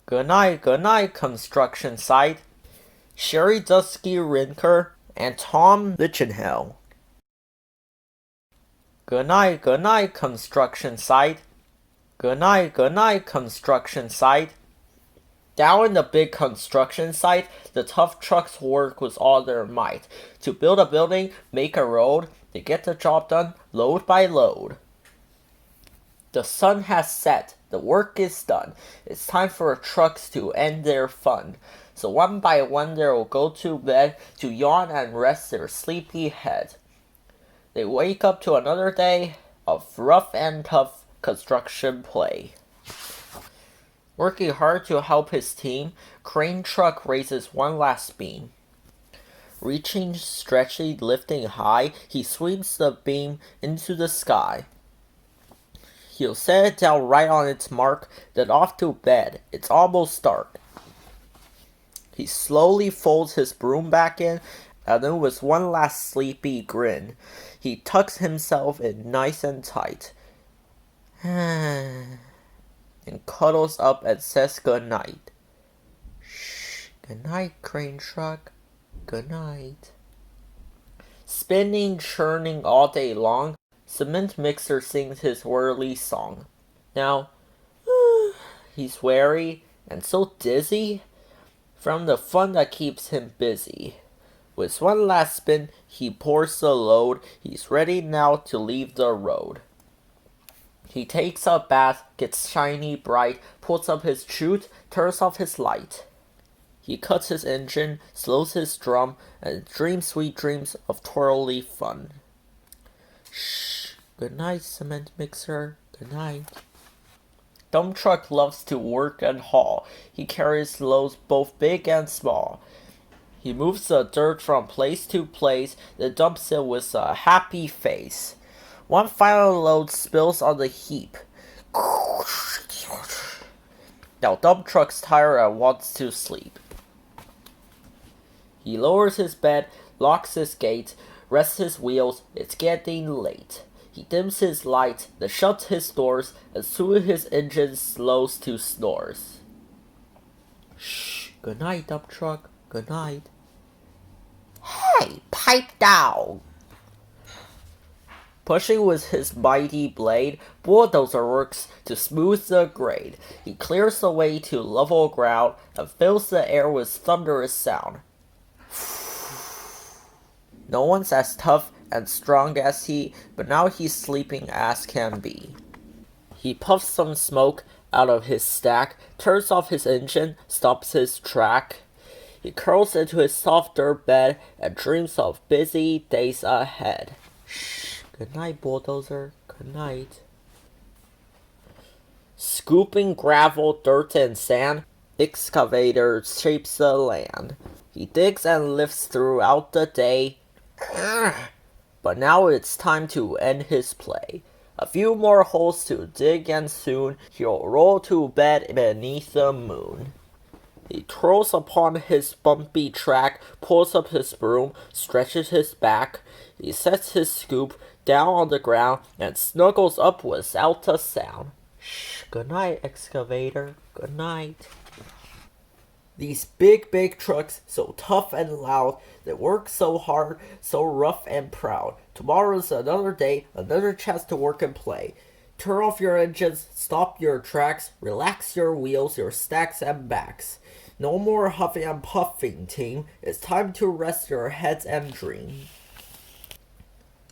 Goodnight, goodnight, construction site. SHERRI, DUSKEY, RINKER, and Tom LICHTENHELD. Goodnight, goodnight, construction site. Goodnight, goodnight, construction site. Down in the big construction site, the tough trucks work with all their might. To build a building, make a road, they get the job done, load by load. The sun has set, the work is done. It's time for trucks to end their fun. So one by one they'll go to bed to yawn and rest their sleepy head. They wake up to another day of rough and tough construction play. Working hard to help his team, crane truck raises one last beam. Reaching, stretching, lifting high, he sweeps the beam into the sky. He'll set it down right on its mark, then off to bed. It's almost dark. He slowly folds his broom back in, and then with one last sleepy grin, he tucks himself in nice and tight. And cuddles up and says goodnight. Shh, goodnight, crane truck, goodnight. Spinning, churning all day long, cement mixer sings his whirly song. Now, he's weary and so dizzy from the fun that keeps him busy. With one last spin, he pours the load. He's ready now to leave the road. He takes a bath, gets shiny bright, pulls up his chute, turns off his light. He cuts his engine, slows his drum, and dreams sweet dreams of twirly fun. Shh, good night, cement mixer, good night. Dump truck loves to work and haul. He carries loads both big and small. He moves the dirt from place to place, then dumps it with a happy face. One final load spills on the heap. Now dump truck's tired and wants to sleep. He lowers his bed, locks his gate, rests his wheels, it's getting late. He dims his light, then shuts his doors, and soon his engine slows to snores. Shh, good night, dump truck, good night. Hey, pipe down! Pushing with his mighty blade, bulldozer works to smooth the grade. He clears the way to level ground and fills the air with thunderous sound. No one's as tough and strong as he, but now he's sleeping as can be. He puffs some smoke out of his stack, turns off his engine, stops his track. He curls into his soft dirt bed and dreams of busy days ahead. Shh, good night, bulldozer, good night. Scooping gravel, dirt, and sand, excavator shapes the land. He digs and lifts throughout the day. But now it's time to end his play. A few more holes to dig and soon he'll roll to bed beneath the moon. He twirls upon his bumpy track, pulls up his broom, stretches his back. He sets his scoop down on the ground and snuggles up without a sound. Shh, good night, excavator, good night. These big trucks, so tough and loud, that work so hard, so rough and proud. Tomorrow's another day, another chance to work and play. Turn off your engines, stop your tracks, relax your wheels, your stacks and backs. No more huffing and puffing, team. It's time to rest your heads and dream.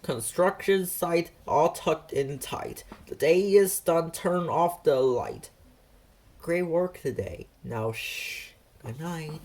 Construction site all tucked in tight. The day is done, turn off the light. Great work today. Now shh. Good night.